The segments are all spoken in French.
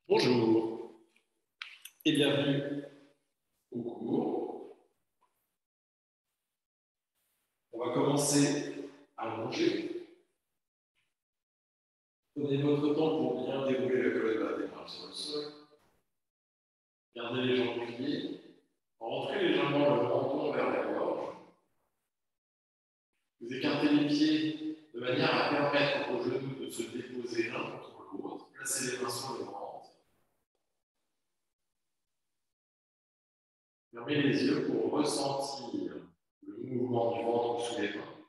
Bonjour et bienvenue au cours. On va commencer à manger. Prenez votre temps pour bien dérouler la colonne vertébrale sur le sol. Gardez les jambes pliées. Rentrez légèrement le menton vers la gorge. Vous écartez les pieds de manière à permettre aux genoux de se déposer l'un contre l'autre. Placez les mains sur le ventre. Fermez les yeux pour ressentir le mouvement du ventre sous les mains.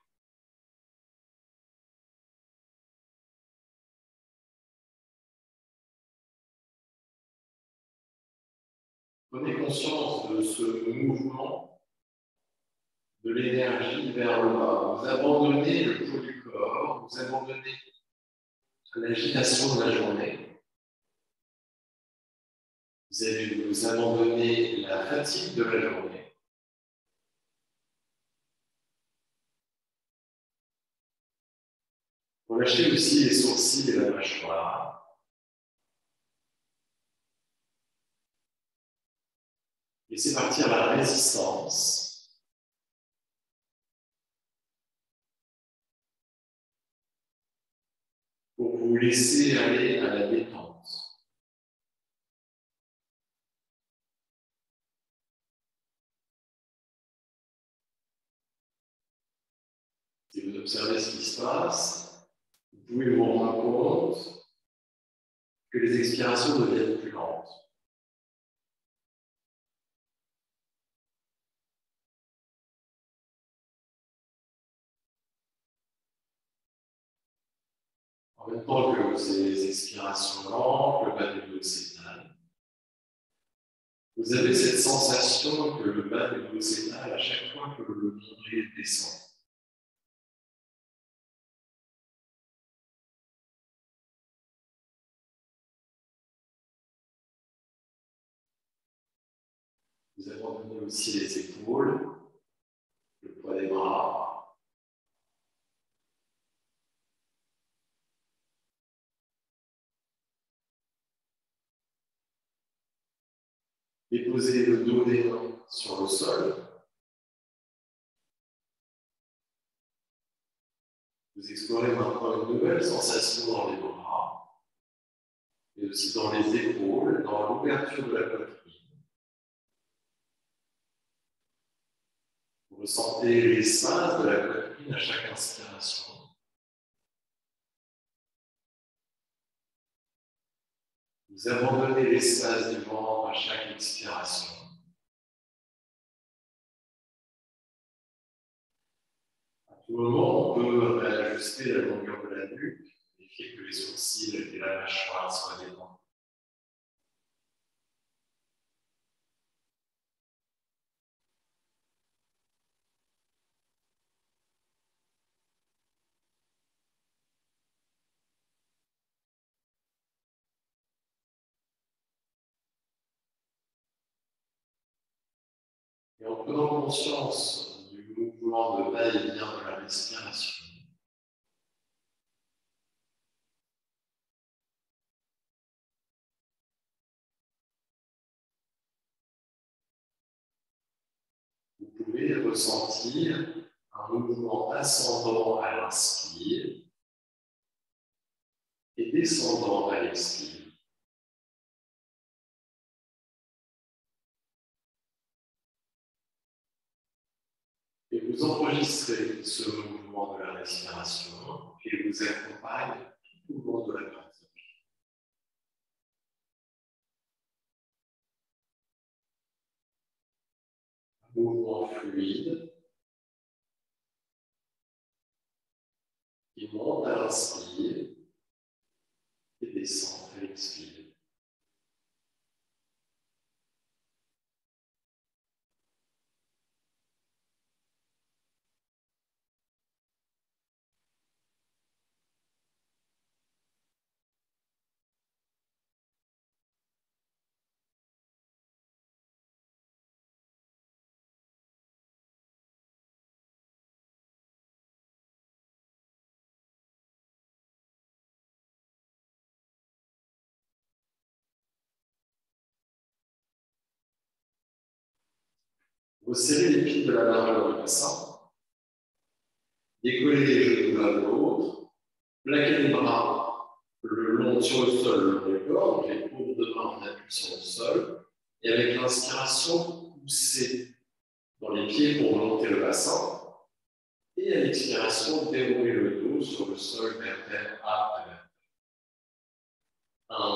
Prenez conscience de ce mouvement, de l'énergie vers le bas. Vous abandonnez le poids du corps, vous abandonnez l'agitation de la journée. Vous allez vous abandonner la fatigue de la journée. Relâchez aussi les sourcils et la mâchoire. Laissez partir la résistance. Pour vous laisser aller à la détente. Si vous observez ce qui se passe, vous pouvez vous rendre compte que les expirations deviennent plus lentes. En même temps que ces expirations lentes, le bas du dos s'étale. Vous avez cette sensation que le bas du dos s'étale à chaque fois que le nombril descend. Vous abandonnez aussi les épaules, le poids des bras. Déposez le dos des mains sur le sol. Vous explorez maintenant une nouvelle sensation dans les bras, mais aussi dans les épaules, dans l'ouverture de la poitrine. Vous ressentez l'espace de la poitrine à chaque inspiration. Vous abandonnez l'espace du ventre à chaque expiration. À tout moment, on peut réajuster la longueur de la nuque, vérifier que les sourcils et la mâchoire soient détendus. Et en prenant conscience du mouvement de va-et-vient de la respiration, vous pouvez ressentir un mouvement ascendant à l'inspire et descendant à l'expire. Et vous enregistrez ce mouvement de la respiration et vous accompagne tout au long de la pratique. Un mouvement fluide qui monte à l'inspire et descend à l'expire. Resserrez les pieds de la largeur du bassin. Décollez les genoux l'un de l'autre. Plaquez les bras le long sur le sol, le long du corps, donc les paumes de main en appui sur le sol. Et avec l'inspiration, poussez dans les pieds pour remonter le bassin. Et à l'expiration, déroulez le dos sur le sol vertèbre à vertèbre.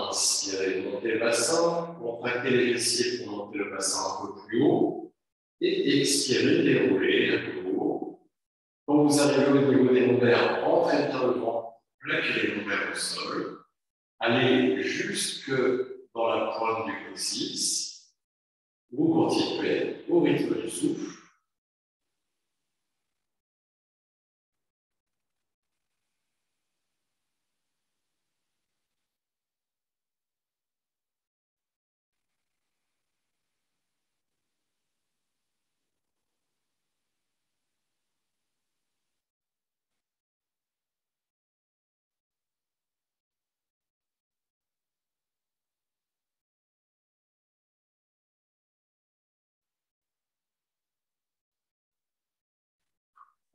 Inspirez, montez le bassin, contractez les fessiers pour monter le bassin un peu plus haut. Et expirez, déroulez à nouveau. Quand vous arrivez au niveau des lombaires, rentrez bien le ventre, plaquez les lombaires au sol. Allez jusque dans la pointe du coccyx. Vous continuez au rythme du souffle.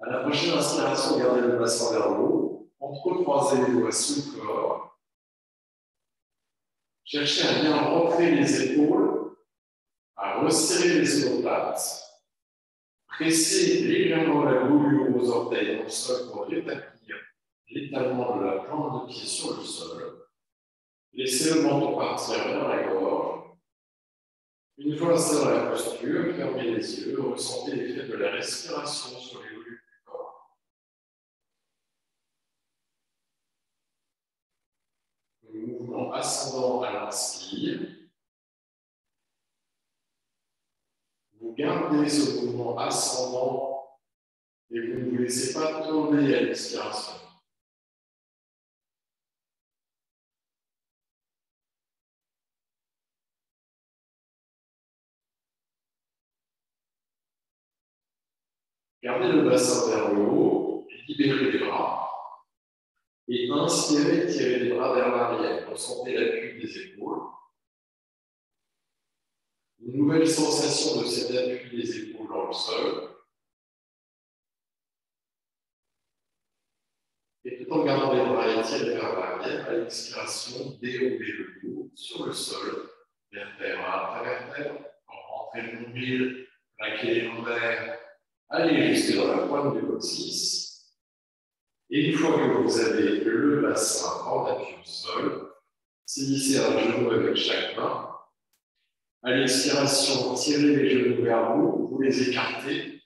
À la prochaine inspiration, gardez le bassin vers le haut. Entrecroisez les doigts sous le corps. Cherchez à bien rentrer les épaules, à resserrer les omoplates. Pressez légèrement la goulure aux orteils dans le sol pour rétablir l'étalement de la plante de pied sur le sol. Laissez le menton partir vers la gorge. Une fois installé dans la posture, fermez les yeux, ressentez l'effet de la respiration sur les volutes du corps. Le mouvement ascendant à l'inspire. Vous gardez ce mouvement ascendant et vous ne vous laissez pas tomber à l'expiration. Gardez le bassin vers le haut, libérez les bras. Et inspirez, tirez les bras vers l'arrière. Ressentez l'appui des épaules. Une nouvelle sensation de cet appui des épaules dans le sol. Et tout en gardant les bras étirés vers l'arrière, à l'expiration, déroulez le dos sur le sol, vertèbre après vertèbre, rentrez le nombril, plaquez les lombaires, allez jusque dans la pointe du coccyx. Et une fois que vous avez le bassin en appui au sol, saisissez un genou avec chaque main. À l'expiration, tirez les genoux vers vous, vous les écartez.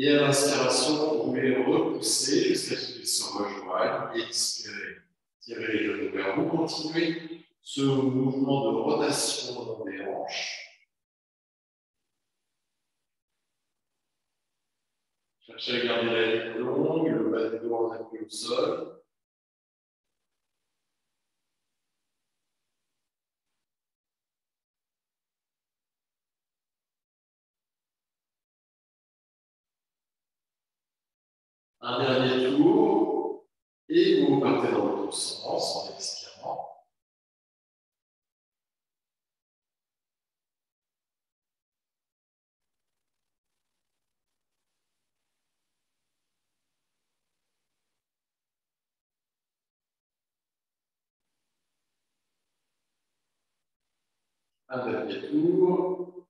Et à l'inspiration, vous les repoussez jusqu'à ce qu'ils se rejoignent. Expirez, tirez les genoux vers vous. Continuez ce mouvement de rotation dans les hanches. Cherchez à garder la ligne longue, le bas du dos en appui au sol. Un dernier tour, et vous partez dans l'autre sens en expirant. Un dernier tour.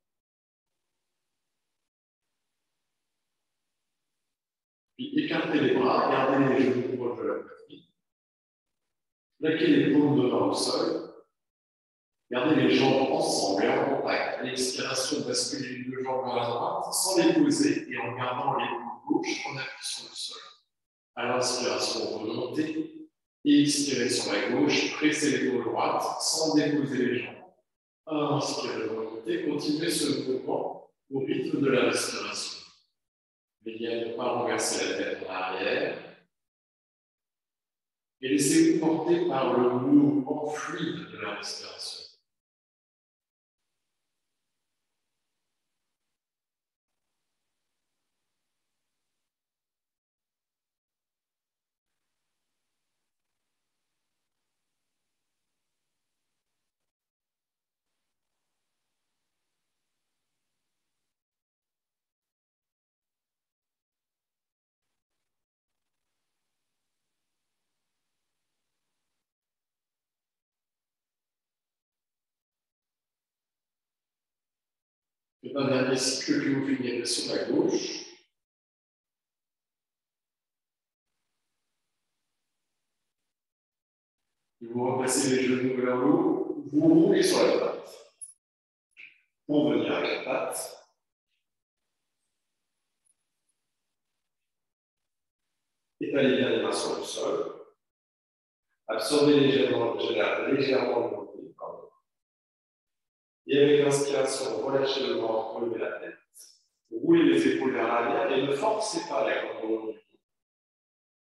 Puis écartez les bras, gardez les genoux proches de la poitrine. Plaquez les paumes de main au sol. Gardez les jambes ensemble et en contact. À l'expiration, basculez les deux jambes vers la droite sans les poser et en gardant l'épaule gauche en appui sur le sol. À l'inspiration, remontez et expirez sur la gauche. Pressez l'épaule droite sans déposer les jambes. Inspirez, remontez. Continuez ce mouvement au rythme de la respiration. Veillez à ne pas renverser la tête en arrière. Et laissez-vous porter par le mouvement fluide de la respiration. C'est un dernier cycle que vous finirez sur la gauche. Vous replacez les genoux vers le haut, vous roulez sur la patte. Pour venir avec la patte. Étalez bien les mains sur le sol. Absorbez légèrement le nombril. Et avec l'inspiration, relâchez le ventre, relevez la tête. Roulez les épaules vers l'arrière et ne forcez pas la corde.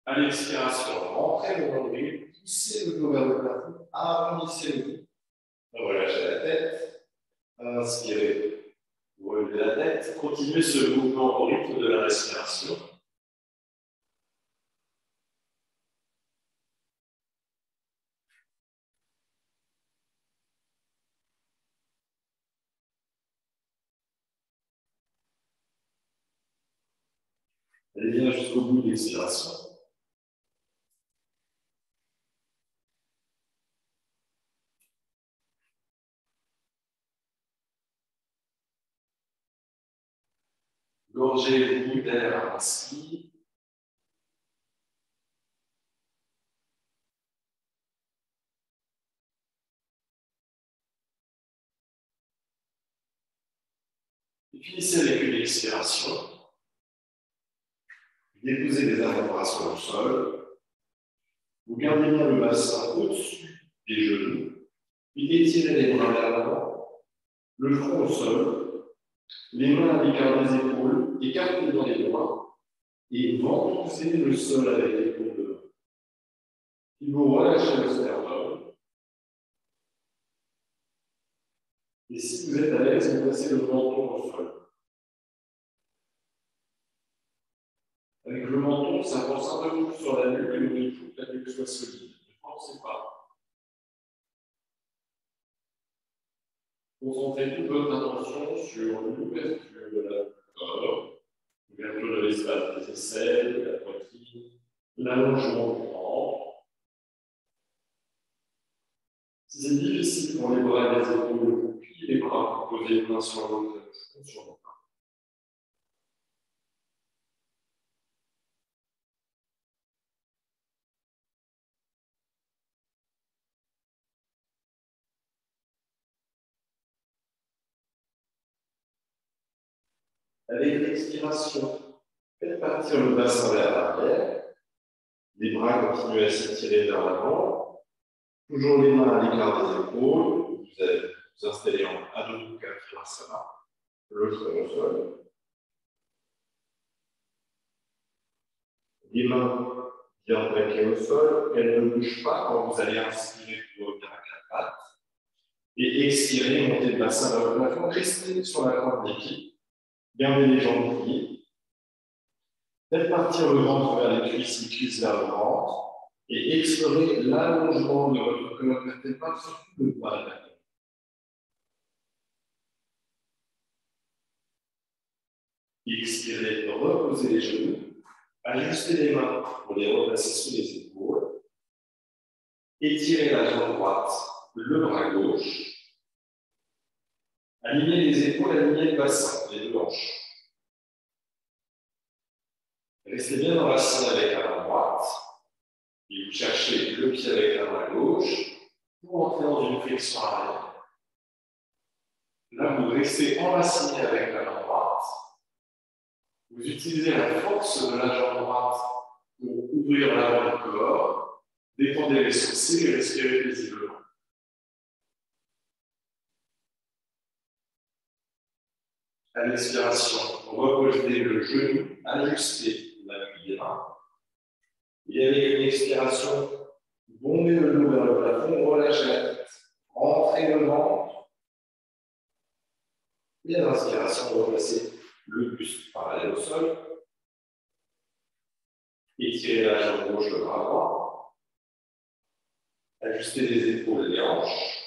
À l'expiration, rentrez le nombril, poussez le dos vers le plafond, arrondissez le dos. Relâchez la tête. Inspirez. Vous relevez la tête. Continuez ce mouvement au rythme de la respiration. Allez bien jusqu'au bout de l'expiration. Gorgez-vous d'air à l'inspire. Et finissez avec une expiration. Déposez les avant-bras sur le sol. Vous gardez bien le bassin au-dessus des genoux. Puis étirez les bras vers l'avant, le front au sol, les mains à l'écart des épaules, écartez dans les doigts et ventousez le sol avec les paumes de main. Puis vous relâchez le sternum. Et si vous êtes à l'aise, vous placez le menton au sol. Avec le menton, ça avance un peu plus sur la nuque et il faut que la nuque soit solide. Ne forcez pas. Concentrez toute votre attention sur l'ouverture de la corps, l'ouverture de l'espace des aisselles, de la poitrine, l'allongement du ventre. Si c'est difficile pour les bras et les épaules, vous pliez les bras, vous posez une main sur l'autre, sur le bras. Avec l'expiration, faites partir le bassin vers l'arrière, les bras continuent à s'étirer vers l'avant, toujours les mains à l'écart des épaules, vous allez vous installer en Adho Mukha Virasana, le front au sol. Les mains bien plaquées au sol, elles ne bougent pas quand vous allez inspirer pour revenir avec la patte. Et expirer, montez le bassin vers le plafond, restez sur la pointe des pieds, gardez les jambes pliées. Faites partir le ventre vers les cuisses vers le ventre, et explorez l'allongement de votre colonne vertébrale, surtout le bas de la tête. Expirez, reposez les genoux, ajustez les mains pour les replacer sous les épaules, étirez la jambe droite, le bras gauche, alignez les épaules, alignez le bassin, les deux hanches. Restez bien enraciné avec la main droite, et vous cherchez le pied avec la main gauche, pour entrer dans une flexion arrière. Là, vous restez enraciné avec la main droite. Vous utilisez la force de la jambe droite pour ouvrir l'avant du corps. Détendez les sourcils et respirez paisiblement. À l'expiration, reposez le genou, ajustez l'appui des mains. Et avec une expiration, bombez le dos vers le plafond, relâchez la tête. Rentrez le ventre. Et à l'inspiration, replacez le buste parallèle au sol. Étirez la jambe gauche, le bras droit. Ajustez les épaules et les hanches.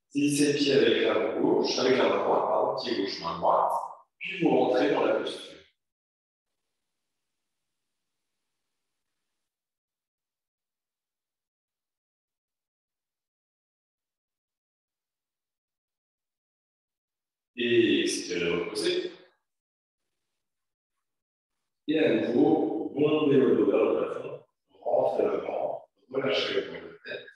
Saisissez le pied avec la main gauche, avec la main droite, pardon, pied gauche, main droite. Puis vous rentrez dans la posture. Et expirez, reposez. Et à nouveau, bondez le dos vers le plafond, rentrez le ventre, relâchez le poing de tête.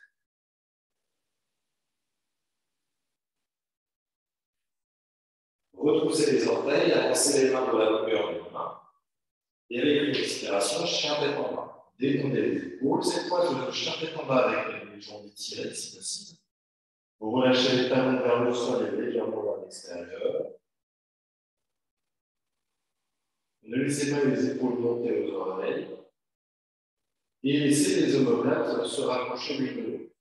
Retroussez les orteils, avancez les mains de la longueur de vos mains. Et avec une expiration, chien tête en bas. Détendez les épaules. Cette fois, je chien tête en bas avec les jambes étirées si possible. Vous relâchez les talons vers le sol et légèrement vers l'extérieur. Ne laissez pas les épaules monter aux oreilles. Et laissez les omoplates se rapprocher l'une de l'autre.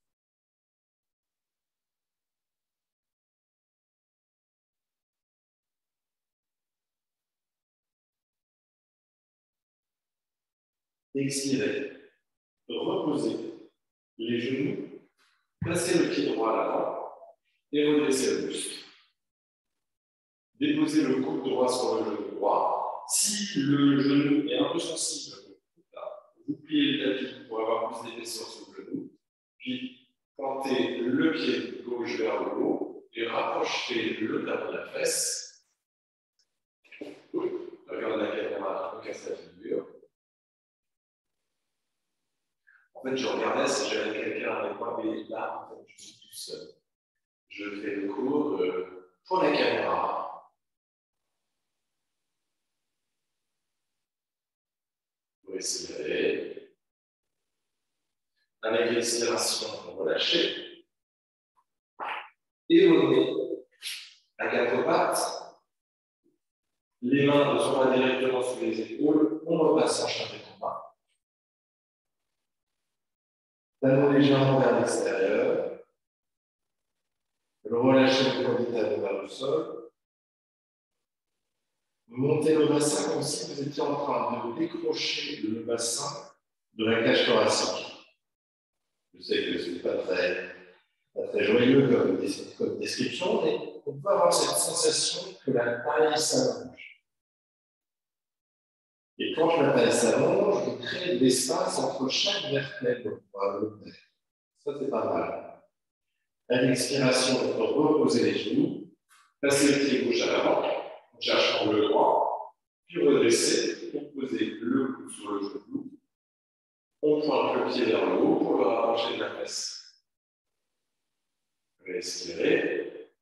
Expirez. Reposez les genoux. Placez le pied droit à l'avant et redressez le buste. Déposez le coude droit sur le genou droit. Si le genou est un peu sensible, vous pliez le tapis pour avoir plus d'épaisseur sur le genou. Puis, pointez le pied gauche vers le haut et rapprochez le talon de la fesse. Regardez la caméra, on casse la figure. En fait, je regardais si j'avais quelqu'un avec moi, mais là, en fait, je suis tout seul. Je fais le cours pour la caméra. Vous respirez. Avec l'expiration, vous relâchez. Et revenez à quatre pattes. Les mains ne sont pas directement sous les épaules. On repasse en chien tête en bas. Talons légèrement vers l'extérieur. Relâchez le poids des talons vers le sol. Montez le bassin comme si vous étiez en train de décrocher le bassin de la cage thoracique. Je sais que ce n'est pas très joyeux comme description, mais on peut avoir cette sensation que la taille s'allonge. Et quand la taille s'allonge, on crée de l'espace entre chaque vertèbre. Ça, c'est pas mal. À l'expiration, on peut reposer les genoux, passer le pied gauche à l'avant, en cherchant le droit, puis redresser pour poser le coude sur le genou. On pointe le pied vers le haut pour le rapprocher de la fesse. Respirez.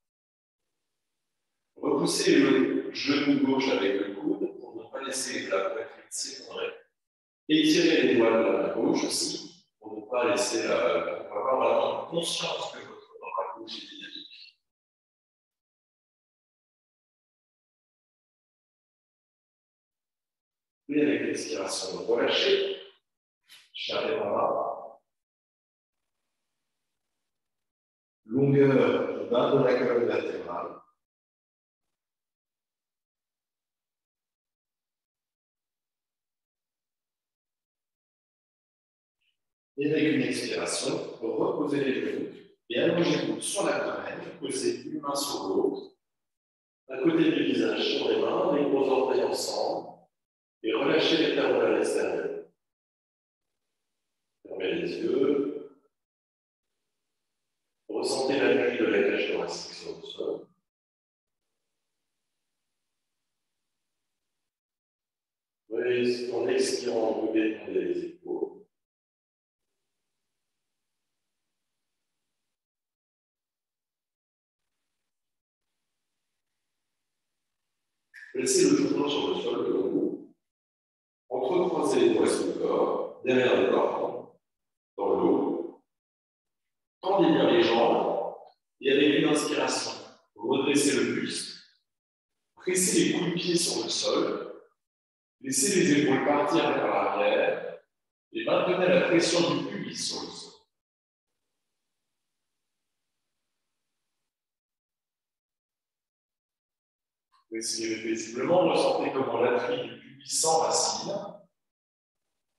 Repoussez le genou gauche avec le coude pour ne pas laisser la poitrine s'effondrer. Étirez les doigts de la main gauche aussi pour ne pas laisser pour avoir vraiment conscience que votre main gauche est dynamique. Puis avec l'expiration, relâchez. Chien en bas. Longueur du bas de la colonne vertébrale. Et avec une expiration, reposez les genoux et allongez-vous sur l'abdomen, posez une main sur l'autre, à côté du visage sur les mains, les gros orteils ensemble, et relâchez les talons vers l'extérieur. Fermez les yeux. Ressentez l'appui de la cage thoracique sur le sol. En expirant, vous détendez les épaules. Laissez le genou sur le sol devant vous. Entrecroisez les doigts sur le corps, derrière le corps, dans le dos. Tendez bien les jambes et avec une inspiration, redressez le buste. Pressez les coups de pied sur le sol. Laissez les épaules partir vers l'arrière et maintenez la pression du pubis sur le sol. Respirez paisiblement, ressentez comment l'appui du pubis s'enracine.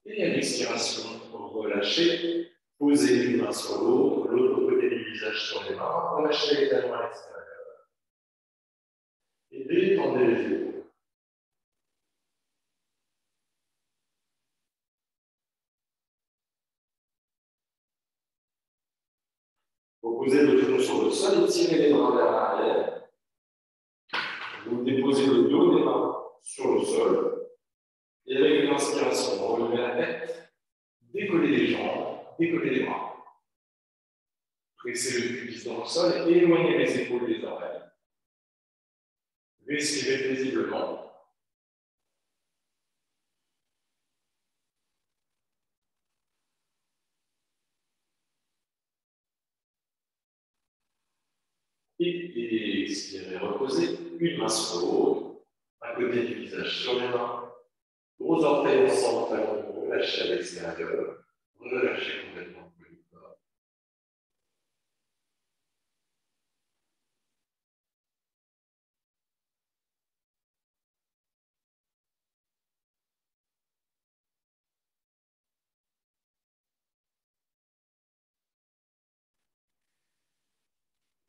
Et à l'expiration, relâchez. Posez une main sur l'autre, l'autre côté du visage sur les mains. Relâchez les talons à l'extérieur. Et détendez les épaules. Reposez le genou sur le sol et tirez les bras vers l'arrière. Vous déposez le dos des mains sur le sol. Et avec une inspiration, vous relevez la tête, décollez les jambes, décollez les bras. Pressez le pubis dans le sol et éloignez les épaules des oreilles. Respirez paisiblement. Et expirez, reposez une main sur l'autre, à côté du visage sur les mains. Gros orteils ensemble, talons relâchés à l'extérieur. Relâchez complètement le corps.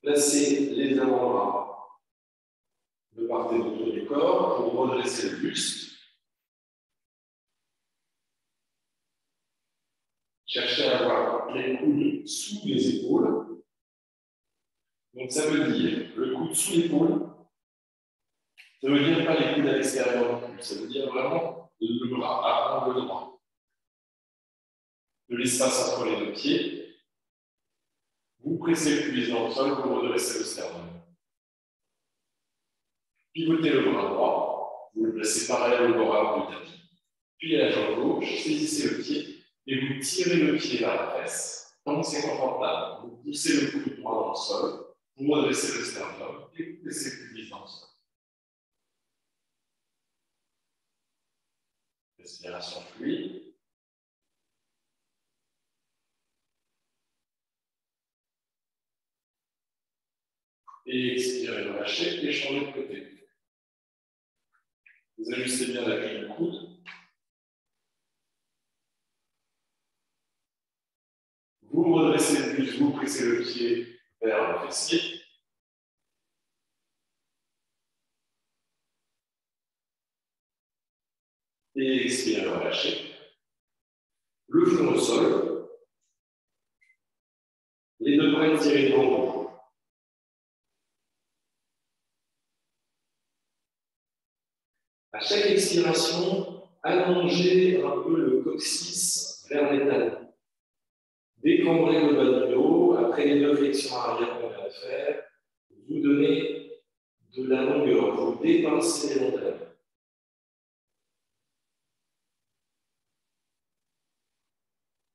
Placez les avant-bras de part et d'autre du corps pour redresser le buste. Cherchez à avoir les coudes sous les épaules. Donc ça veut dire le coude sous l'épaule. Ça veut dire pas les coudes à l'extérieur non plus. Ça veut dire vraiment le bras à angle droit. De l'espace entre les deux pieds. Vous pressez le pubis dans le sol pour redresser le sternum. Pivotez le bras droit. Vous le placez parallèle au bord du tapis. Puis à la jambe gauche, saisissez le pied et vous tirez le pied vers la fesse. Tant que c'est confortable, vous poussez le coude droit dans le sol, vous redressez le sternum et vous laissez le pubis dans le sol. Respiration fluide. Et expirez, relâchez et changez de côté. Vous ajustez bien l'appui du coude. Vous redressez le buste, vous pressez le pied vers le fessier. Et expirez, relâchez. Le front au sol. Les deux bras tirés devant vous. À chaque expiration, allongez un peu le coccyx vers les talons. Décambrez le bas du dos. Après les deux flexions arrière qu'on vient de faire, vous donnez de la longueur, vous dépincez les montagnes.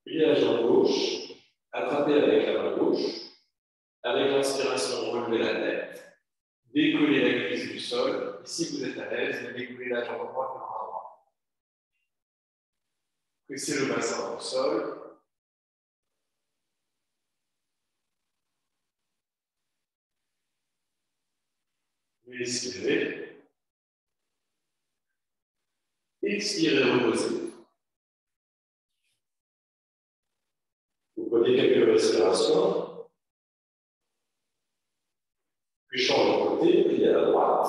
Puis la jambe gauche, attrapez avec la main gauche. Avec l'inspiration, relevez la tête. Décollez la cuisse du sol. Et si vous êtes à l'aise, décollez la jambe droite et le bras droit. Pressez le bassin dans le sol. Respirez. Expirez, reposez. Vous prenez quelques respirations. Puis changez de côté, puis à la droite.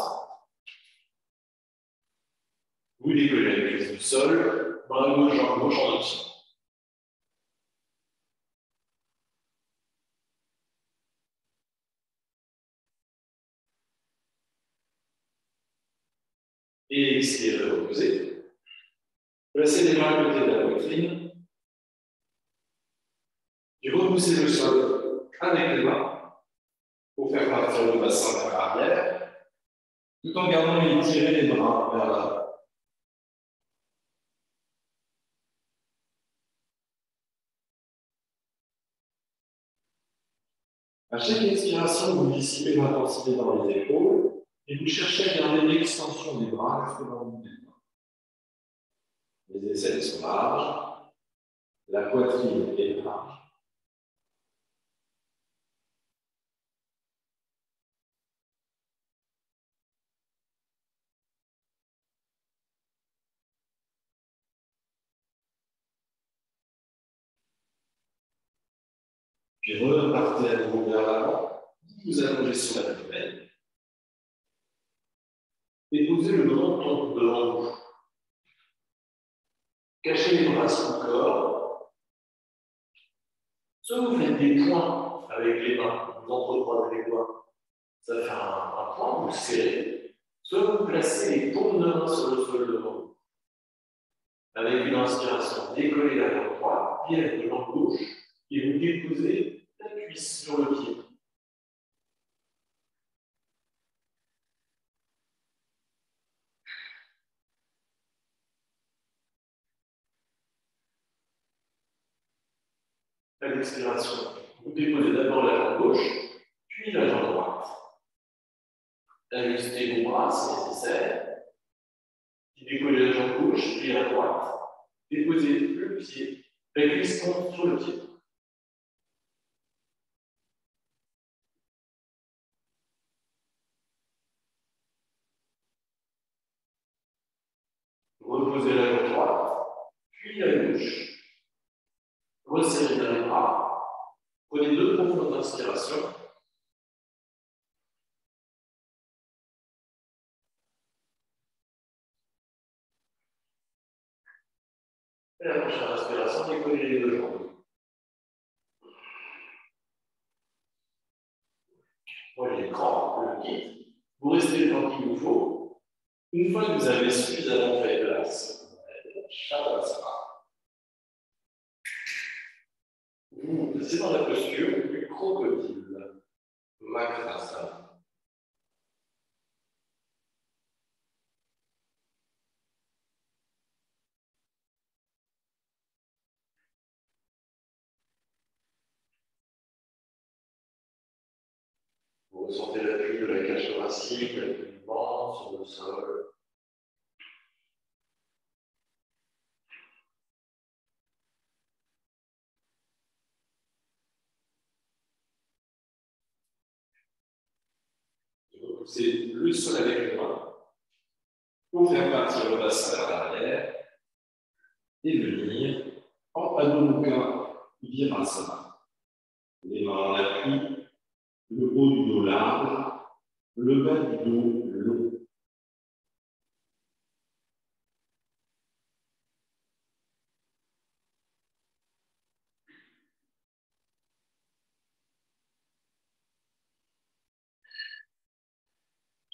Vous décollez la cuisse du sol. Bras gauche, jambe gauche en option. Et expirez, reposez. Placez les mains à côté de la poitrine. Et repoussez le sol avec les mains pour faire partir le bassin vers l'arrière, tout en gardant étiré les bras vers l'avant. À chaque expiration, vous dissipez l'intensité dans les épaules et vous cherchez à garder l'extension des bras jusqu'au bout des bras. Les aisselles sont larges, la poitrine est large. Puis repartez à nouveau vers l'avant, vous allongez sur l'abdomen et posez le menton devant vous. Cachez les bras sous le corps. Soit vous faites des points avec les mains, vous entrecroisez les doigts. Ça fait un point, vous serrez. Soit vous placez les paumes de main sur le sol devant vous. Avec une inspiration, décollez la jambe droite, pied avec la jambe gauche, et vous déposez la cuisse sur le pied. À l'expiration, vous déposez d'abord la jambe gauche, puis la jambe droite. Ajustez vos bras si nécessaire. Décollez la jambe gauche, puis la droite. Déposez le pied, la cuisse contre sur le pied. Reposez la jambe droite, puis la gauche. Resserrez bien les bras. Prenez 2 profondes inspirations. Et la prochaine inspiration, décollez les 2 jambes. Prenez l'écran, le kit. Vous restez le temps qu'il vous faut. Une fois que vous avez suffisamment fait place, Shavasana, vous passez dans la posture du crocodile, Makrasana. Vous ressentez l'appui de la cage thoracique, l'appui du ventre sur le sol. Vous repoussez le sol avec les mains pour faire partir le bassin vers l'arrière et venir en Adho Mukha Virasana. Les mains en appui, le haut du dos large, le bas du dos long.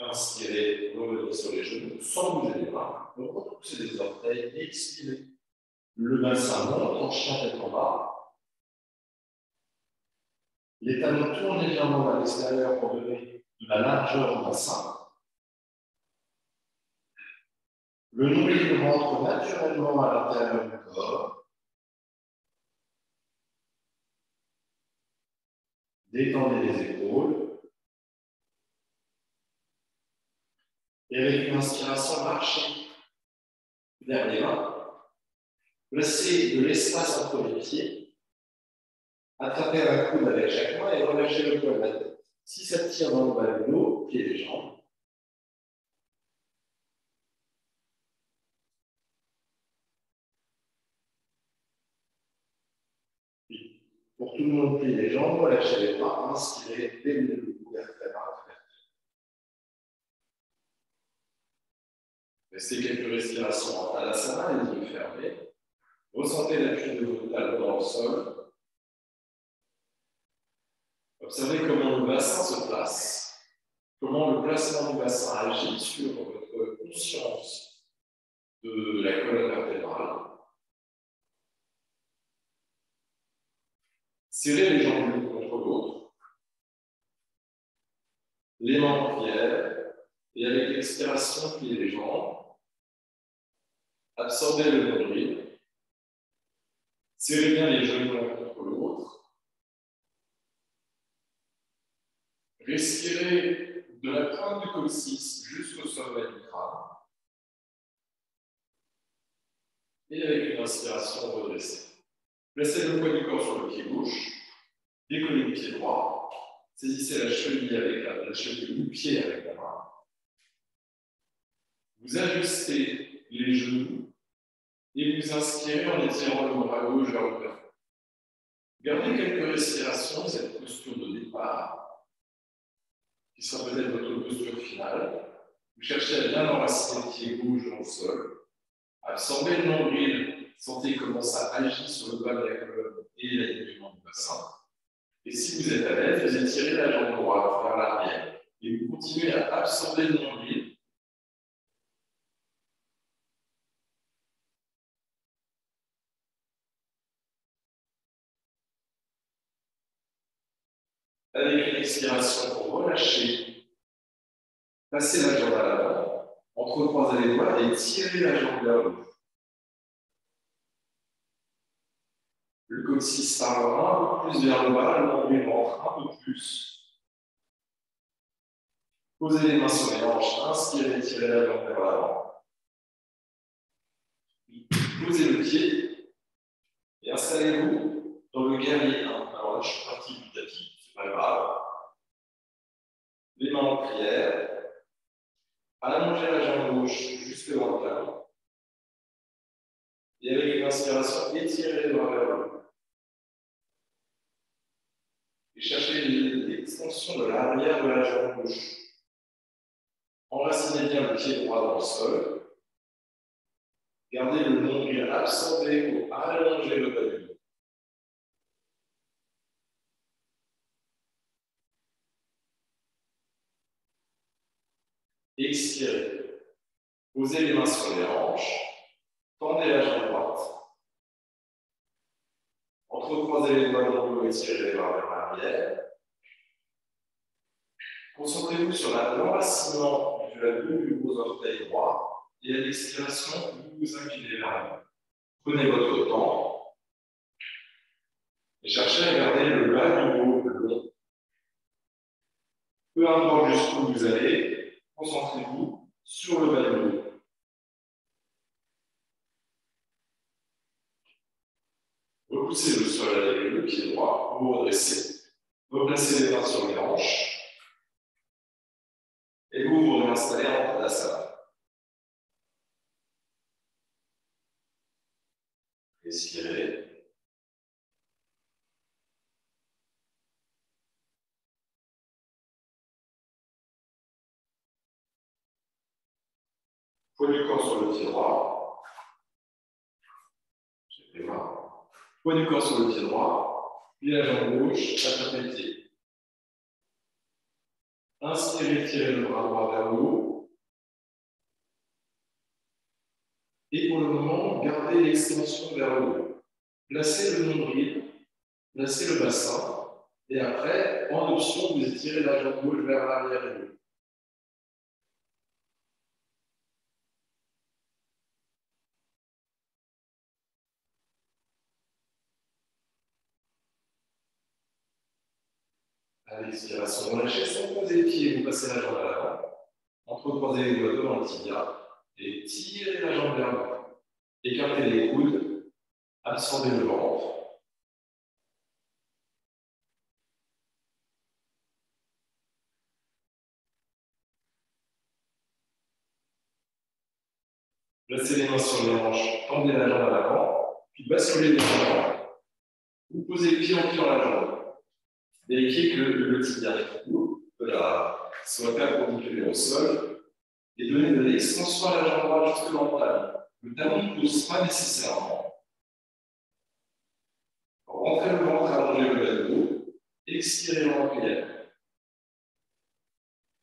Inspirez, revenez sur les genoux sans bouger les bras. Repoussez les orteils, expirez. Le bassin monte en chien tête en bas. Les talons tournent légèrement vers l'extérieur pour donner de la largeur au bassin. Le nombril rentre naturellement à l'intérieur du corps. Détendez les épaules. Et avec une inspiration, marchez vers les mains. Placez de l'espace entre les pieds. Attrapez un coude avec chaque main et relâchez le poids de la tête. Si ça tire dans le bas du dos, pieds et jambes. Pour tout le monde, pliez les jambes, relâchez les bras, inspirez, déroulez le cou vers la main. Restez quelques respirations en Tadasana, les yeux fermés. Ressentez l'appui de vos talons dans le sol. Observez comment le bassin se place, comment le placement du bassin agit sur votre conscience de la colonne vertébrale. Serrez les jambes l'une contre l'autre, les mains en pierre, et avec l'expiration, pliez les jambes. Absorbez le nombril. Serrez bien les genoux l'un contre l'autre. Respirez de la pointe du coccyx jusqu'au sommet du crâne. Et avec une inspiration, redressez. Placez le poids du corps sur le pied gauche. Décollez le pied droit. Saisissez la cheville avec la cheville du pied avec la main. Vous ajustez les genoux et vous inspirez en étirant le bras gauche vers le plafond. Gardez quelques respirations, cette posture de départ, qui sera peut-être votre posture finale. Vous cherchez à bien enraciner le pied gauche dans le sol. Absorbez le nombril, sentez comment ça agit sur le bas de la colonne et l'alignement du bassin. Et si vous êtes à l'aise, vous étirez la jambe droite vers l'arrière. Et vous continuez à absorber le nombril Avec une expiration pour relâcher, passer la jambe à l'avant, entrecroiser les doigts et tirer la jambe vers le haut. Le coccyx part un peu plus vers le bas, le nombril rentre un peu plus. Posez les mains sur les hanches, inspirez, tirez la jambe vers l'avant. Posez le pied et installez-vous dans le guerrier 1. Alors là, je suis parti du tapis, c'est pas grave. Les mains en prière. Allongez la jambe gauche jusque dans le talon. Et avec une inspiration, étirez les bras vers le haut. Et cherchez l'extension de l'arrière de la jambe gauche. Enracinez bien le pied droit dans le sol. Gardez le nombril absorbé pour allonger le bas du dos. Expirez. Posez les mains sur les hanches. Tendez la jambe droite. Entrecroisez les doigts dans le dos et tirez les bras vers l'arrière. Concentrez-vous sur l'enracinement de la boule du gros orteil droit et à l'expiration, vous vous inclinez vers l'avant. Prenez votre temps et cherchez à garder le bas du dos long. Peu importe jusqu'où vous allez, concentrez-vous sur le bas du dos. Repoussez le sol avec le pied droit, vous redressez. Replacez les mains sur les hanches. Et vous vous réinstallez en Tadasana. Respirez. Poids du corps sur le pied droit. J'ai fait main. Poids du corps sur le pied droit. Puis la jambe gauche, attrapez le pied. Inspirez, tirez le bras droit vers le haut. Et pour le moment, gardez l'extension vers le haut. Placez le nombril, placez le bassin. Et après, en option, vous étirez la jambe gauche vers l'arrière et le haut. À l'expiration, relâchez sans poser les pieds, vous passez la jambe à l'avant. Entrecroisez les doigts devant le tibia et tirez la jambe vers le haut. Écartez les coudes, absorbez le ventre. Placez les mains sur les hanches, tendez la jambe à l'avant, puis basculez les jambes. Vous posez le pied en pied dans la jambe. Vérifiez que le tibia soit perpendiculaire au sol et donnez de l'extension à la jambe droite jusque dans le talon. Le talon ne pousse pas nécessairement. Rentrez le ventre, allongez le bas du dos, expirez en prière.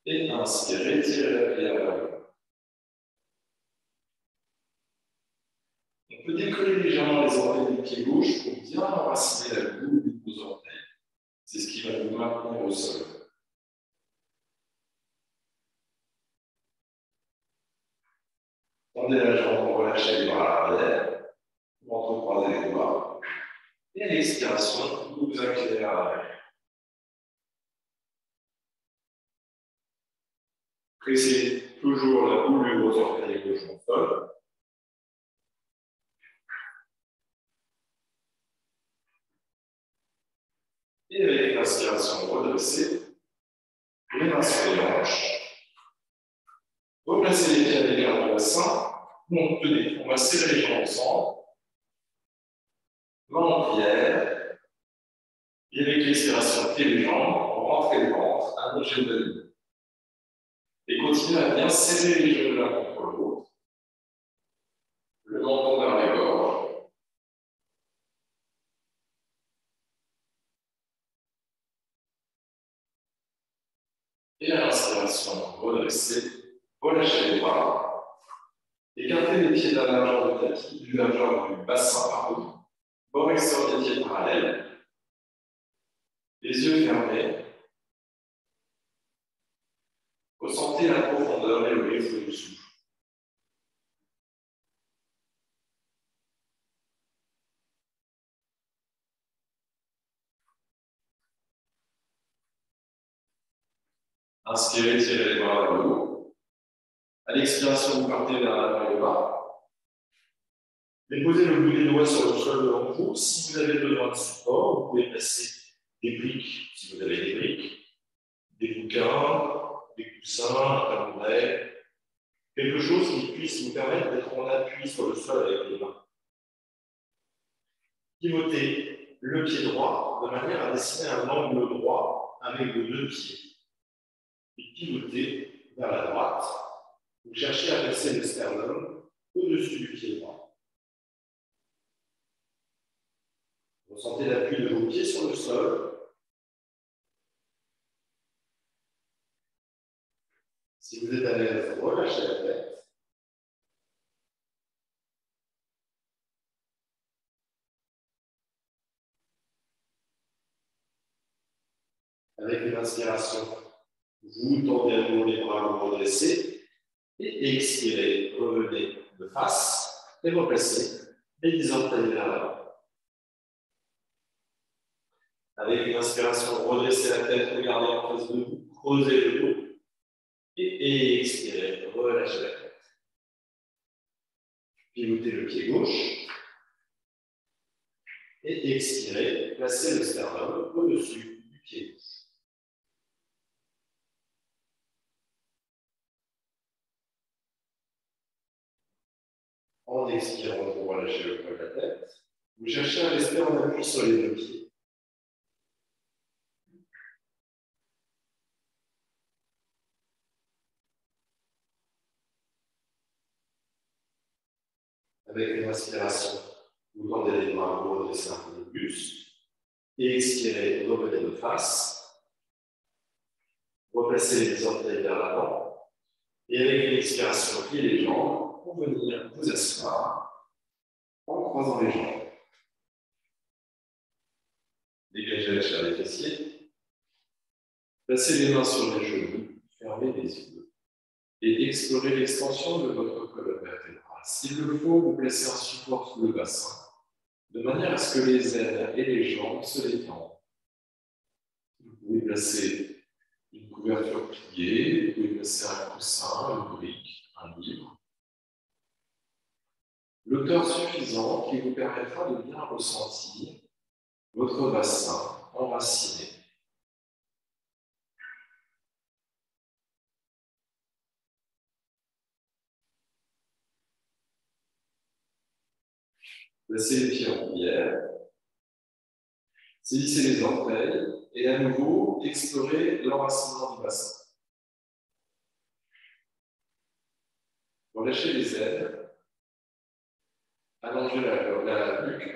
Et inspirez, tirez la prière vers le haut. On peut décoller légèrement les orteils du pied gauche pour bien enraciner la boule du gros orteil. C'est ce qui va vous maintenir au sol. Tendez la jambe pour relâcher les bras à l'arrière, pour entrecroiser les doigts. Et à l'expiration, vous vous inclinez vers l'arrière. Pressez toujours la boule du gros orteil gauche au sol. Et avec l'inspiration, redressez. Les mains sur les hanches. Replacez les pieds à l'écart du bassin. Bon, tenez, on va serrer les jambes ensemble. Main en prière. Et avec l'expiration, pieds les jambes, on rentre le ventre, allongez le dos. Et continuez à bien serrer les genoux l'un contre l'autre. Le menton vers la gorge. Et à l'inspiration, redressez, relâchez les bras. Écartez les pieds de la largeur du tapis, du largeur du bassin, bord extérieur des pieds parallèles. Les yeux fermés, ressentez la profondeur et le rythme du souffle. Inspirez, tirez les bras vers le haut. À l'expiration, vous partez vers l'avant et le bas. Déposez le bout des doigts sur le sol devant vous. Si vous avez besoin de support, vous pouvez placer des briques, si vous avez des briques, des bouquins, des coussins, un tabouret, quelque chose qui puisse vous permettre d'être en appui sur le sol avec les mains. Pivotez le pied droit de manière à dessiner un angle droit avec vos deux pieds. Et pivotez vers la droite. Vous cherchez à placer le sternum au-dessus du pied droit. Ressentez l'appui de vos pieds sur le sol. Si vous êtes à l'aise, relâchez la tête. Avec une inspiration, vous tendez à nouveau les bras, vous redressez. Et expirez, revenez de face et replacez les orteils vers l'avant. Avec une inspiration, redressez la tête, regardez en face de vous, creusez le dos. Et expirez, relâchez la tête. Pivotez le pied gauche. Et expirez, placez le sternum au-dessus du pied gauche. En expirant, vous relâchez le poids de la tête. Vous cherchez à rester en appui sur les deux pieds. Avec une inspiration, vous tendez les bras, vous redressez un peu plus. Et expirez, revenez de face. Replacez les orteils vers l'avant. Et avec une expiration, pliez les jambes pour venir vous asseoir en croisant les jambes. Dégagez la chair des fessiers. Placez les mains sur les genoux, fermez les yeux et explorez l'extension de votre colonne vertébrale. S'il le faut, vous placez un support sous le bassin, de manière à ce que les ailes et les jambes se détendent. Vous pouvez placer une couverture pliée, vous pouvez placer un coussin, une brique, un livre. L'hauteur suffisante qui vous permettra de bien ressentir votre bassin enraciné. Placez les pieds en prière. Saisissez les orteils et à nouveau explorez l'enracinement du bassin. Relâchez les ailes. Allongez la nuque,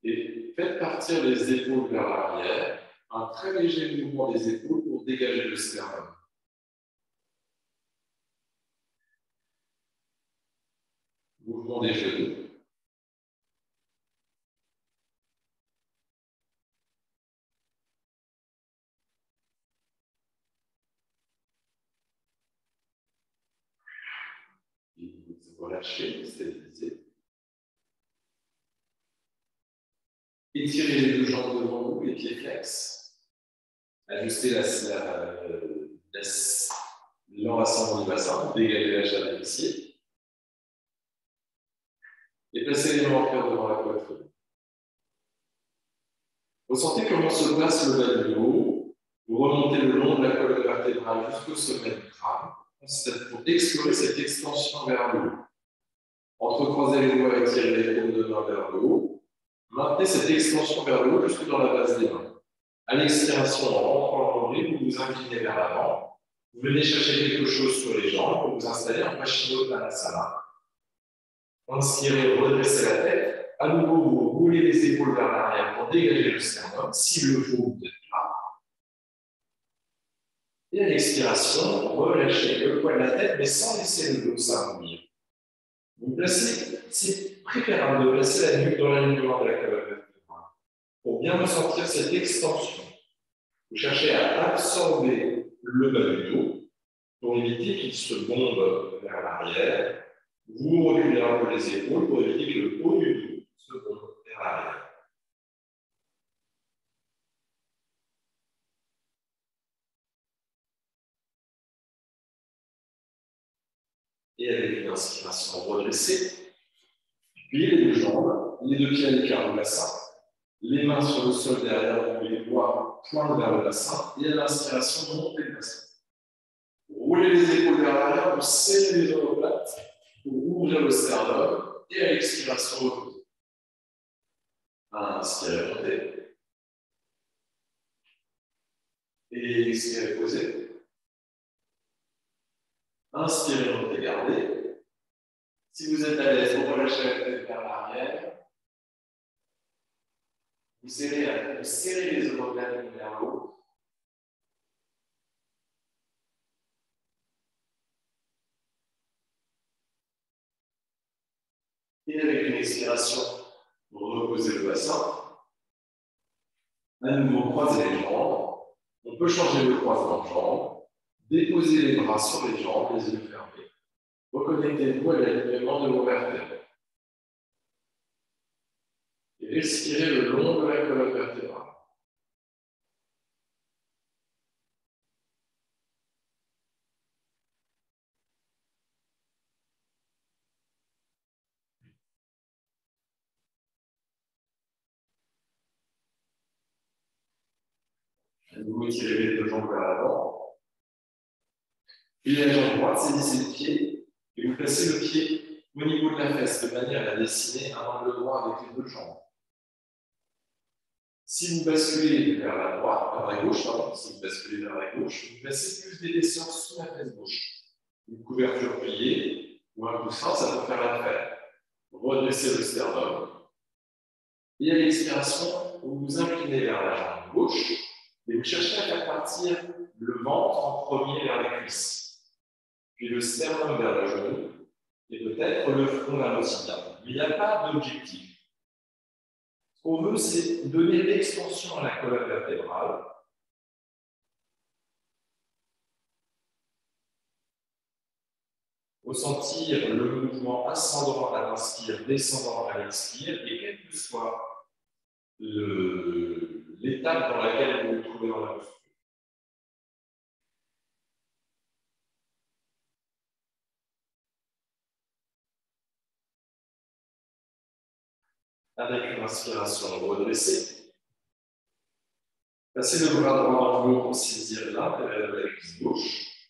et faites partir les épaules vers l'arrière. Un très léger mouvement des épaules pour dégager le sternum. Mouvement des genoux. Et vous relâchez, stabilisez. Étirez les deux jambes devant vous, les pieds flex. Ajustez l'enracinement du bassin, dégagez la chair des fessiers. Et placez les mains en cœur devant la poitrine. Ressentez comment se place le bas du dos. Vous remontez le long de la colonne vertébrale jusqu'au sommet du crâne pour explorer cette extension vers le haut. Entrecroisez les doigts et tirez les paumes de main vers le haut. Maintenez cette extension vers le haut jusque dans la base des mains. À l'expiration, en rentrant l'envolée, vous vous inclinez vers l'avant. Vous venez chercher quelque chose sur les jambes pour vous installer en Paschimottanasana. Inspirez, redressez la tête. À nouveau, vous roulez les épaules vers l'arrière pour dégager le sternum. S'il le faut, vous êtes là. Et à l'expiration, relâchez le poids de la tête, mais sans laisser le dos s'arrondir. Vous placez, c'est préférable de placer la nuque dans l'alignement de la colonne vertébrale pour bien ressentir cette extension. Vous cherchez à absorber le bas du dos pour éviter qu'il se bombe vers l'arrière. Vous reculez un peu les épaules pour éviter que le haut du dos se bombe vers l'arrière. Et avec une inspiration redressée, pliez les deux jambes, les deux pieds à l'écart du bassin, les mains sur le sol derrière vous, les doigts pointent vers le bassin, et à l'inspiration, montez le bassin. Roulez les épaules vers l'arrière, vous serrez les omoplates pour ouvrir le sternum, et à l'expiration, reposez. Inspirez, montez. Et expirez, posez. Inspirez, montez, gardez. Si vous êtes à l'aise, vous relâchez la tête vers l'arrière. Vous serrez les omoplates vers le haut. Et avec une expiration, vous reposez le bassin. À nouveau, croisez les jambes. On peut changer le croisement de jambes. Déposez les bras sur les jambes, les yeux fermés. Reconnectez-vous à l'alignement de vos vertèbres. Et respirez le long de la colonne vertébrale. À nouveau, tirez les deux jambes vers l'avant. Puis la jambe droite, saisissez le pied et vous placez le pied au niveau de la fesse de manière à dessiner un angle droit avec les deux jambes. Si vous basculez vers la droite, vers la gauche, pardon, si vous basculez vers la gauche, vous placez plus d'épaisseur sous la fesse gauche. Une couverture pliée ou un coussin, ça peut faire l'affaire. Redressez le sternum. Et à l'expiration, vous vous inclinez vers la jambe gauche et vous cherchez à faire partir le ventre en premier vers la cuisse, puis le sternum vers le genou et peut-être le front vers le tibia. Mais il n'y a pas d'objectif. Ce qu'on veut, c'est donner l'extension à la colonne vertébrale. Ressentir le mouvement ascendant à l'inspire, descendant à l'expire, et quelle que soit l'étape dans laquelle vous vous trouvez dans la posture. Avec une inspiration redressée, passez le bras droit dans le dos pour saisir l'intérieur de la cuisse gauche.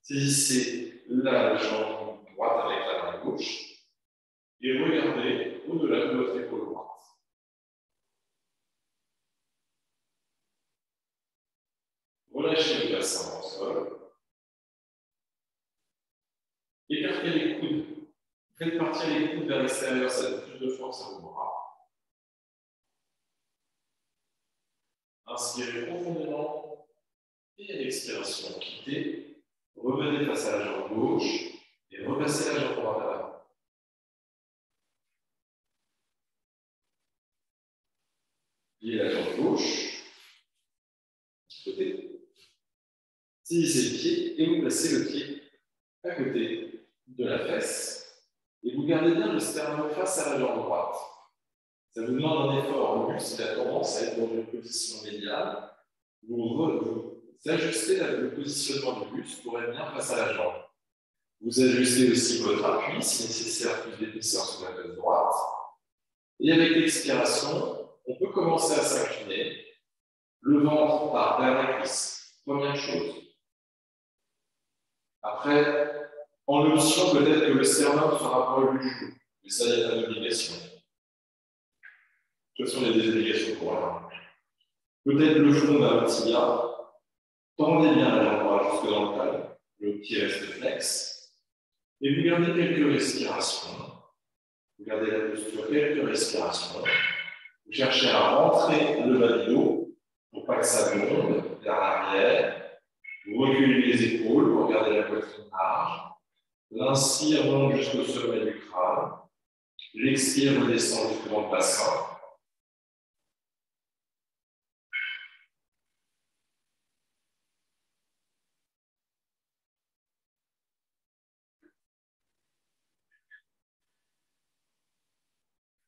Saisissez la jambe droite avec la main gauche et regardez au-delà de votre épaule droite. Relâchez le bassin au sol. Écartez les coudes. Faites partir les coudes vers l'extérieur, ça donne plus de force à vos bras. Inspirez profondément et à l'expiration, quittez. Revenez face à la jambe gauche et repassez la jambe droite à l'avant. Pliez la jambe gauche, côté. Saisissez le pied et vous placez le pied à côté de la fesse. Et vous gardez bien le sternum face à la jambe droite. Ça vous demande un effort. Le buste a tendance à être dans une position médiane. Vous ajustez le positionnement du buste pour être bien face à la jambe. Vous ajustez aussi votre appui, si nécessaire, plus d'épaisseur sur la fesse droite. Et avec l'expiration, on peut commencer à s'incliner. Le ventre part vers la cuisse. Première chose. Après, en option, peut-être que le sternum sera proche du genou. Mais ça, il n'y a pas d'obligation. Quelles sont les désobligations pour un? Peut-être le front vers le tibia. Tendez bien la jambe droite jusque dans le talon. Le pied reste flex. Et vous gardez quelques respirations. Vous gardez la posture, quelques respirations. Vous cherchez à rentrer le bas du dos pour pas que ça monte vers l'arrière. Vous reculez les épaules, vous regardez la poitrine large. L'inspire monte jusqu'au sommet du crâne. L'expire redescend jusqu'au le bassin.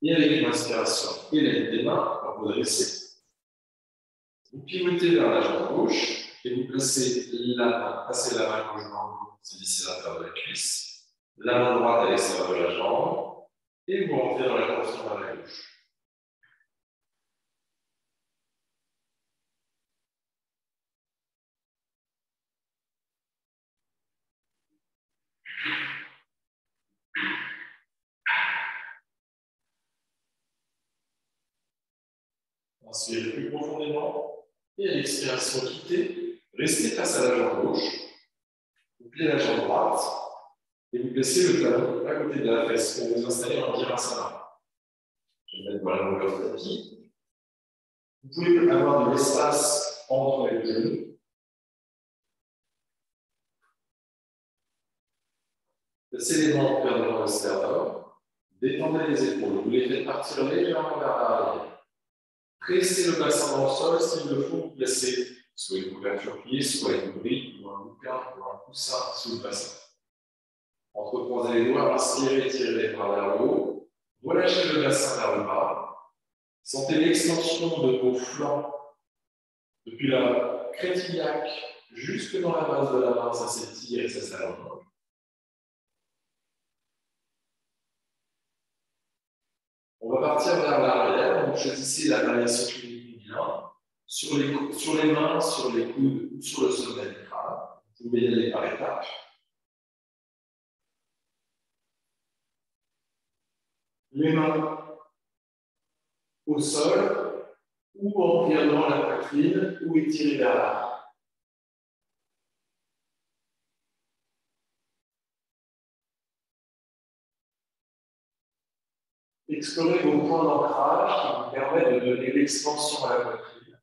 Et avec une inspiration et l'aide des mains, pour vous dresser, vous pivotez vers la jambe gauche et vous placez passez la main gauche dans le dos, c'est d'ici l'intérieur de la cuisse, la main droite à l'extérieur de la jambe, et vous rentrez dans la torsion vers la gauche. Inspirez plus profondément, et à l'expiration, quittez, restez face à la jambe gauche, vous pliez la jambe droite, et vous placez le talon à côté de la fesse pour vous installer en virasana. Je vais mettre dans la longueur du tapis. Vous pouvez avoir de l'espace entre les genoux. Placez les mains vers devant le sternum. Détendez les épaules. Vous les faites partir légèrement vers l'arrière. Pressez le bassin dans le sol. S'il le faut, vous placez soit une couverture pliée, soit une brique ou un bouquin ou un coussin sous le bassin. Entrecroisez les doigts, inspirez, tirez les bras vers le haut. Relâchez le bassin vers le bas. Sentez l'extension de vos flancs depuis la crête iliaque jusque dans la base de la main. Ça s'étire et ça s'allonge. On va partir vers l'arrière. Donc, choisissez la variation qui vous convient. Sur les mains, sur les coudes ou sur le sommet du crâne. Vous pouvez y aller par étapes. Les mains au sol ou en regardant la poitrine ou étirée vers l'arrière. Explorez vos points d'ancrage qui vous permettent de donner l'expansion à la poitrine.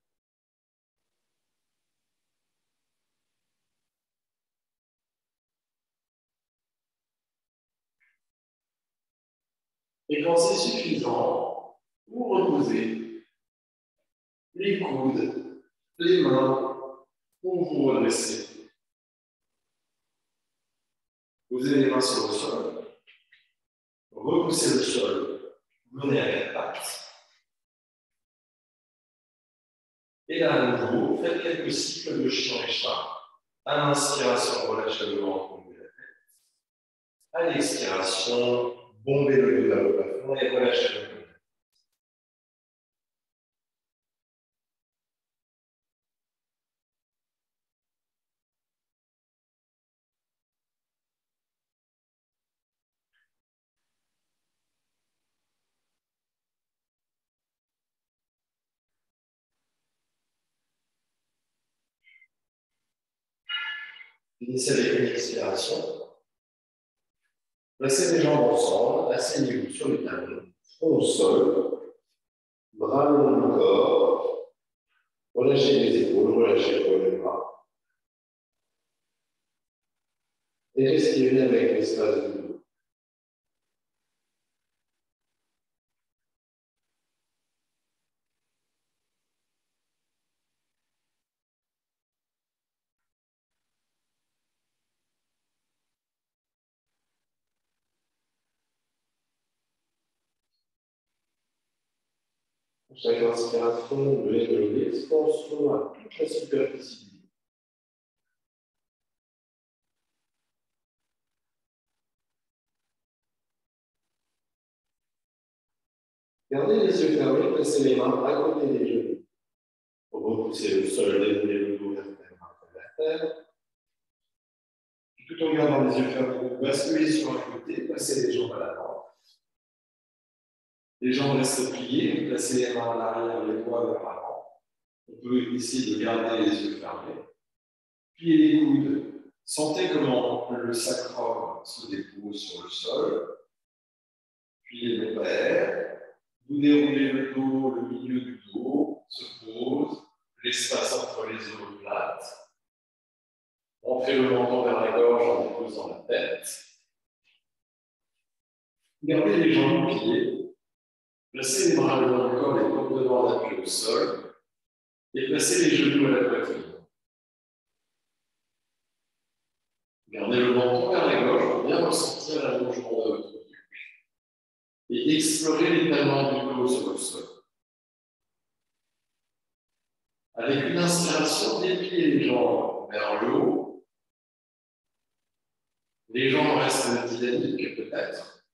Et quand c'est suffisant, vous reposez les coudes, les mains, pour vous redresser. Posez les mains sur le sol, repoussez le sol, menez à quatre pattes. Et là, à nouveau, faites quelques cycles de chien et chat. À l'inspiration, relâchez le ventre, bombez la tête. À l'expiration, bombez le dos vers le plafond et relâchez le dos. Finissez avec une expiration. Placez les jambes ensemble, asseyez-vous sur le talon, front au sol, bras le long du corps, relâchez les épaules, relâchez les bras. Et respirez avec l'espace du dos. Chaque inspiration, vous levez de l'expansion à toute la superficie. Gardez les yeux fermés, placez les mains à côté des genoux. Pour repousser le sol, dérouler le dos vers la terre. Tout en gardant les yeux fermés, vous basculez sur un côté, placez les jambes à l'avant. Les jambes restent pliées, vous placez les mains à l'arrière, les doigts vers l'avant. On peut essayer de garder les yeux fermés. Pliez les coudes. Sentez comment le sacrum se dépose sur le sol. Pliez le père. Vous déroulez le dos, le milieu du dos se pose. L'espace entre les épaules plates. On fait le menton vers la gorge en déposant la tête. Gardez les jambes pliées. Placez les bras le long du corps, les paumes devant appuyées au sol. Et placez les genoux à la poitrine. Gardez le menton vers la gauche pour bien ressentir l'allongement de votre nuque. et explorer l'étalement du dos sur le sol. Avec une inspiration, dépliez les jambes vers le haut. Les jambes restent dynamiques peut-être,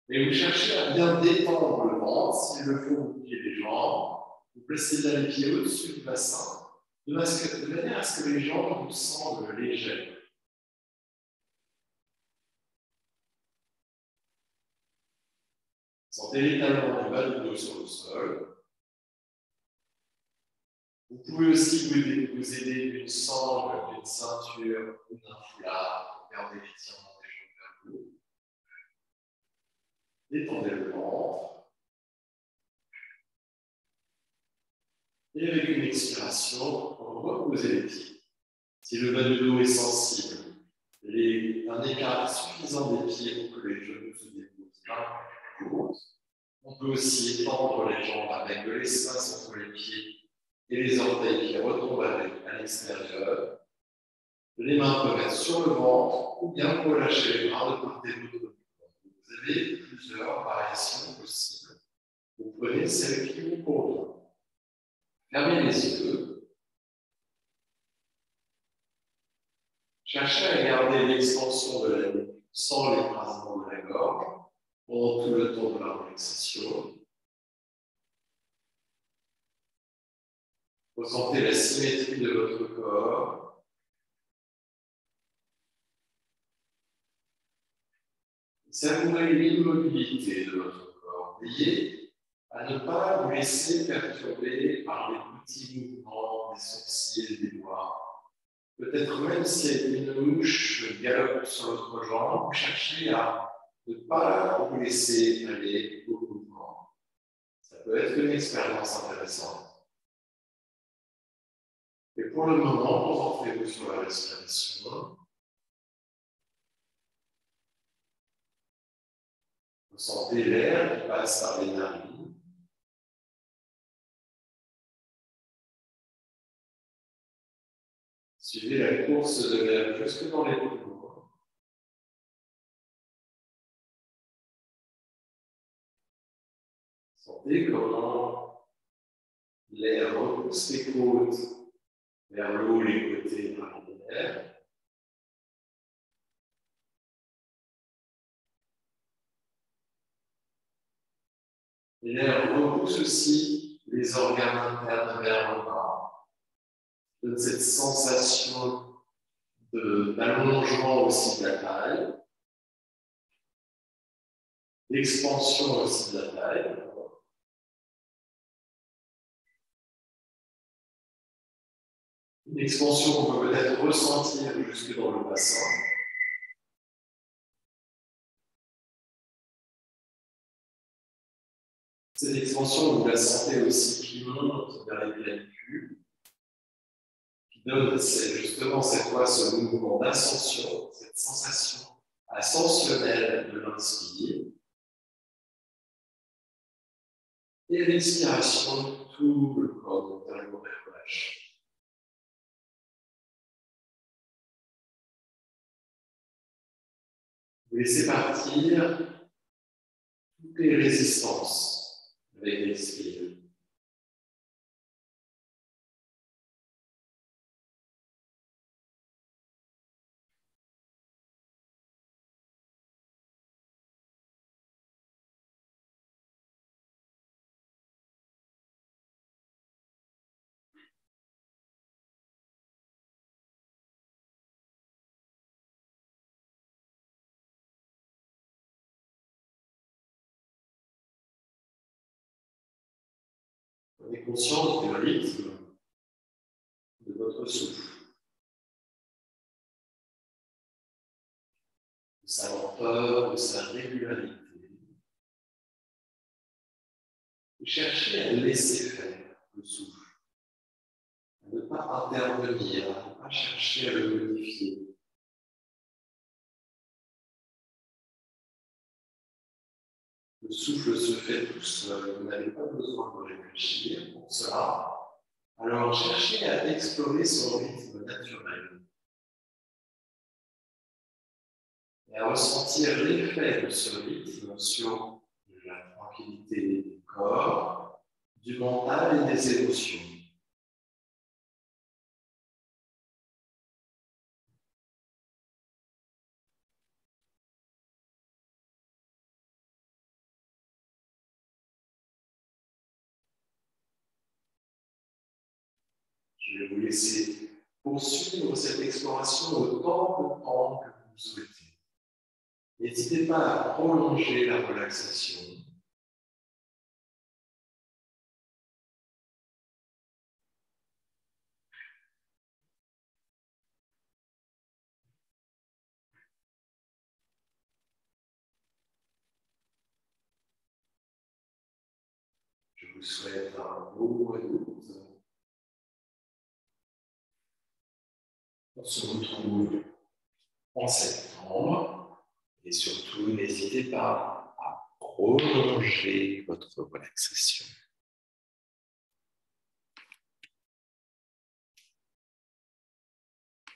mais vous cherchez à bien détendre le ventre. S'il le faut, vous pliez les jambes. Vous placez bien les pieds au-dessus du bassin, de manière à ce que les jambes vous semblent légères. Sentez l'étalement du bas du dos sur le sol. Vous pouvez aussi vous aider d'une sangle, d'une ceinture ou d'un foulard pour garder l'étirement des jambes vers le haut. Détendez le ventre. Et avec une expiration, reposez les pieds. Si le bas du dos est sensible, un écart suffisant des pieds pour que les genoux se déposent l'un contre l'autre. On peut aussi étendre les jambes avec de l'espace entre les pieds et les orteils qui retombent à l'extérieur. Les mains peuvent être sur le ventre ou bien relâcher les bras de part et d'autre. Vous avez plusieurs variations possibles. Vous prenez celle qui vous convient. Fermez les yeux. Cherchez à garder l'extension de la nuque sans l'écrasement de la gorge pendant tout le temps de la relaxation. Ressentez la symétrie de votre corps. Savourez l'immobilité de votre corps. Veillez à ne pas vous laisser perturber par les petits mouvements des sourcils et des doigts. Peut-être même si une mouche galope sur votre jambe, cherchez à ne pas vous laisser aller au mouvement. Ça peut être une expérience intéressante. Et pour le moment, concentrez-vous sur la respiration. Ressentez l'air qui passe par les narines. Suivez la course de l'air jusque dans les poumons. Sentez comment l'air repousse les côtes vers le haut, les côtés vers l'arrière. Et l'air repousse aussi les organes internes vers le bas. Donne cette sensation d'allongement aussi de la taille, d'expansion aussi de la taille. Une expansion qu'on peut peut-être ressentir jusque dans le bassin. Cette expansion, vous la sentez aussi qui monte vers les clavicules, qui donne justement cette fois ce mouvement d'ascension, cette sensation ascensionnelle de l'inspire. Et l'expiration, tout le corps totalement relâché. Vous laissez partir toutes les résistances avec l'expire. Prenez conscience du rythme de votre souffle, de sa lenteur, de sa régularité. Et cherchez à laisser faire le souffle, à ne pas intervenir, à ne pas chercher à le modifier. Le souffle se fait tout seul, vous n'avez pas besoin de réfléchir pour cela. Alors cherchez à explorer son rythme naturel et à ressentir l'effet de ce rythme sur la tranquillité du corps, du mental et des émotions. Je vais vous laisser poursuivre cette exploration autant de temps que vous souhaitez. N'hésitez pas à prolonger la relaxation. Je vous souhaite un beau mois d'août. On se retrouve en septembre et surtout n'hésitez pas à prolonger votre relaxation.